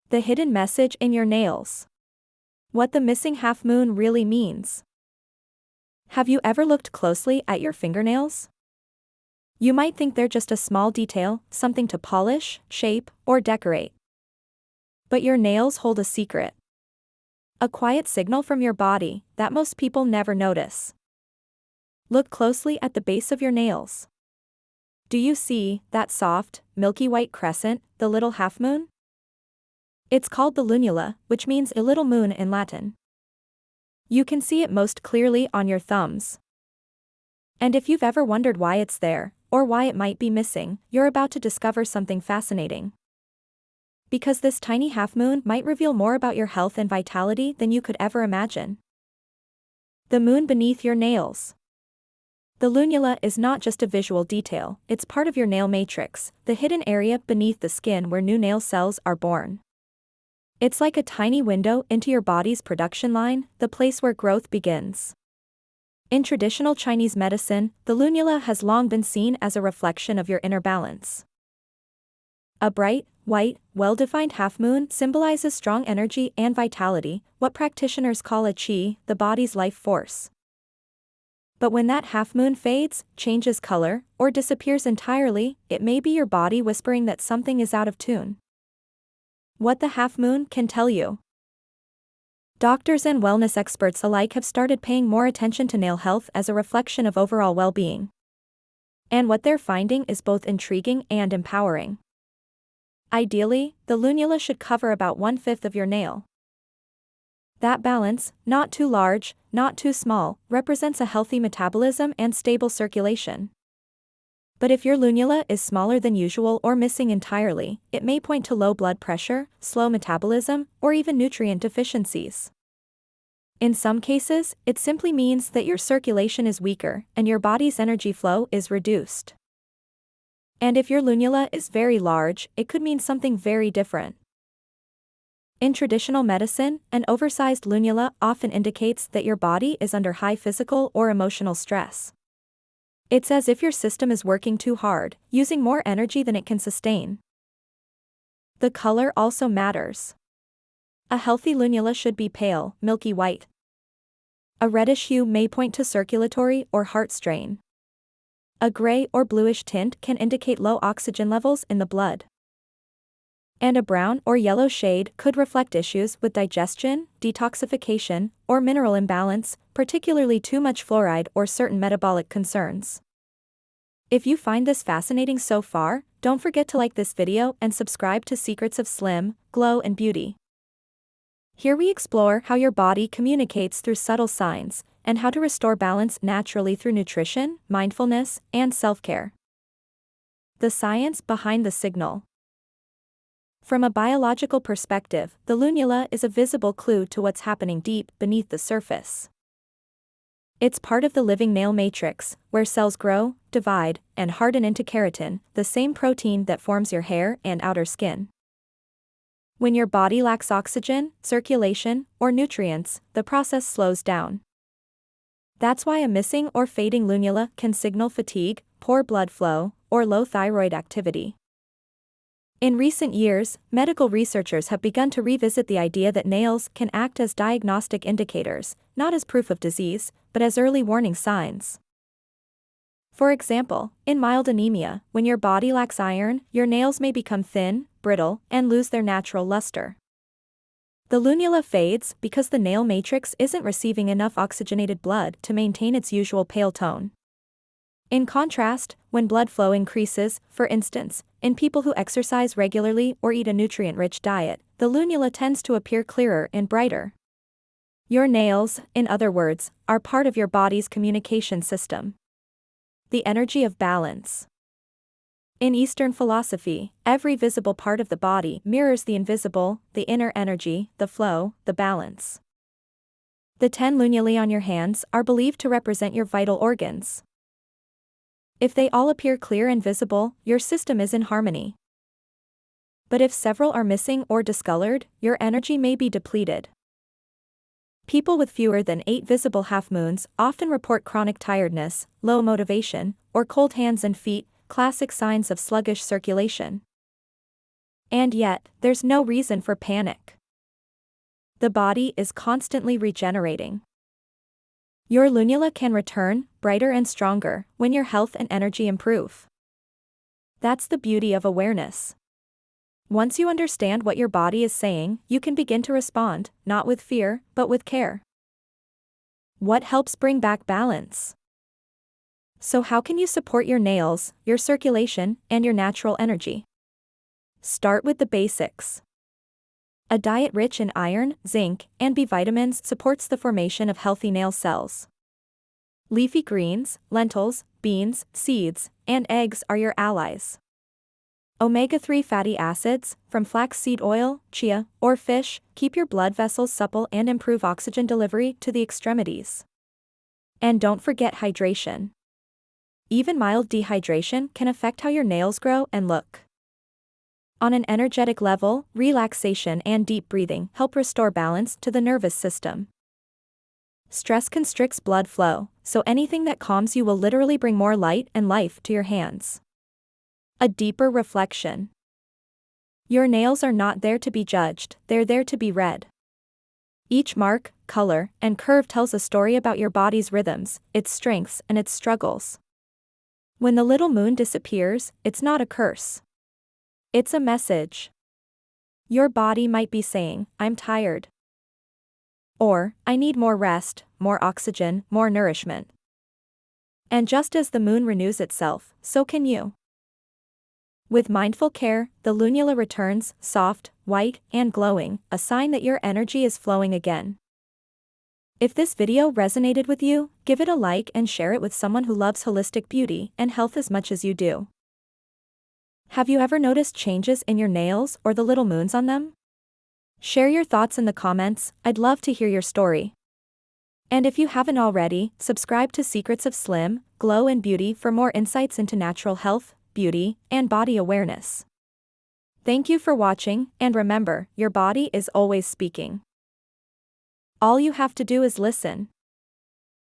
The hidden message in your nails. What the missing half moon really means. Have you ever looked closely at your fingernails? You might think they're just a small detail, something to polish, shape, or decorate. But your nails hold a secret. A quiet signal from your body that most people never notice. Look closely at the base of your nails. Do you see that soft, milky white crescent, the little half moon? It's called the lunula, which means a little moon in Latin. You can see it most clearly on your thumbs. And if you've ever wondered why it's there, or why it might be missing, you're about to discover something fascinating. Because this tiny half moon might reveal more about your health and vitality than you could ever imagine. The moon beneath your nails. The lunula is not just a visual detail, it's part of your nail matrix, the hidden area beneath the skin where new nail cells are born. It's like a tiny window into your body's production line, the place where growth begins. In traditional Chinese medicine, the lunula has long been seen as a reflection of your inner balance. A bright, white, well-defined half-moon symbolizes strong energy and vitality, what practitioners call a qi, the body's life force. But when that half-moon fades, changes color, or disappears entirely, it may be your body whispering that something is out of tune. What the half-moon can tell you. Doctors and wellness experts alike have started paying more attention to nail health as a reflection of overall well-being. And what they're finding is both intriguing and empowering. Ideally, the lunula should cover about 1/5 of your nail. That balance, not too large, not too small, represents a healthy metabolism and stable circulation. But if your lunula is smaller than usual or missing entirely, it may point to low blood pressure, slow metabolism, or even nutrient deficiencies. In some cases, it simply means that your circulation is weaker and your body's energy flow is reduced. And if your lunula is very large, it could mean something very different. In traditional medicine, an oversized lunula often indicates that your body is under high physical or emotional stress. It's as if your system is working too hard, using more energy than it can sustain. The color also matters. A healthy lunula should be pale, milky white. A reddish hue may point to circulatory or heart strain. A gray or bluish tint can indicate low oxygen levels in the blood. And a brown or yellow shade could reflect issues with digestion, detoxification, or mineral imbalance, particularly too much fluoride or certain metabolic concerns. If you find this fascinating so far, don't forget to like this video and subscribe to Secrets of Slim, Glow and Beauty. Here we explore how your body communicates through subtle signs, and how to restore balance naturally through nutrition, mindfulness, and self-care. The science behind the signal. From a biological perspective, the lunula is a visible clue to what's happening deep beneath the surface. It's part of the living nail matrix, where cells grow, divide, and harden into keratin, the same protein that forms your hair and outer skin. When your body lacks oxygen, circulation, or nutrients, the process slows down. That's why a missing or fading lunula can signal fatigue, poor blood flow, or low thyroid activity. In recent years, medical researchers have begun to revisit the idea that nails can act as diagnostic indicators, not as proof of disease, but as early warning signs. For example, in mild anemia, when your body lacks iron, your nails may become thin, brittle, and lose their natural luster. The lunula fades because the nail matrix isn't receiving enough oxygenated blood to maintain its usual pale tone. In contrast, when blood flow increases, for instance, in people who exercise regularly or eat a nutrient-rich diet, the lunula tends to appear clearer and brighter. Your nails, in other words, are part of your body's communication system. The energy of balance. In Eastern philosophy, every visible part of the body mirrors the invisible, the inner energy, the flow, the balance. The 10 lunulae on your hands are believed to represent your vital organs. If they all appear clear and visible, your system is in harmony. But if several are missing or discolored, your energy may be depleted. People with fewer than 8 visible half-moons often report chronic tiredness, low motivation, or cold hands and feet, classic signs of sluggish circulation. And yet, there's no reason for panic. The body is constantly regenerating. Your lunula can return, brighter and stronger, when your health and energy improve. That's the beauty of awareness. Once you understand what your body is saying, you can begin to respond, not with fear, but with care. What helps bring back balance? So how can you support your nails, your circulation, and your natural energy? Start with the basics. A diet rich in iron, zinc, and B vitamins supports the formation of healthy nail cells. Leafy greens, lentils, beans, seeds, and eggs are your allies. Omega-3 fatty acids, from flaxseed oil, chia, or fish, keep your blood vessels supple and improve oxygen delivery to the extremities. And don't forget hydration. Even mild dehydration can affect how your nails grow and look. On an energetic level, relaxation and deep breathing help restore balance to the nervous system. Stress constricts blood flow, so anything that calms you will literally bring more light and life to your hands. A deeper reflection. Your nails are not there to be judged, they're there to be read. Each mark, color, and curve tells a story about your body's rhythms, its strengths, and its struggles. When the little moon disappears, it's not a curse. It's a message. Your body might be saying, I'm tired. Or, I need more rest, more oxygen, more nourishment. And just as the moon renews itself, so can you. With mindful care, the lunula returns, soft, white, and glowing, a sign that your energy is flowing again. If this video resonated with you, give it a like and share it with someone who loves holistic beauty and health as much as you do. Have you ever noticed changes in your nails or the little moons on them? Share your thoughts in the comments, I'd love to hear your story. And if you haven't already, subscribe to Secrets of Slim, Glow and Beauty for more insights into natural health, beauty, and body awareness. Thank you for watching, and remember, your body is always speaking. All you have to do is listen.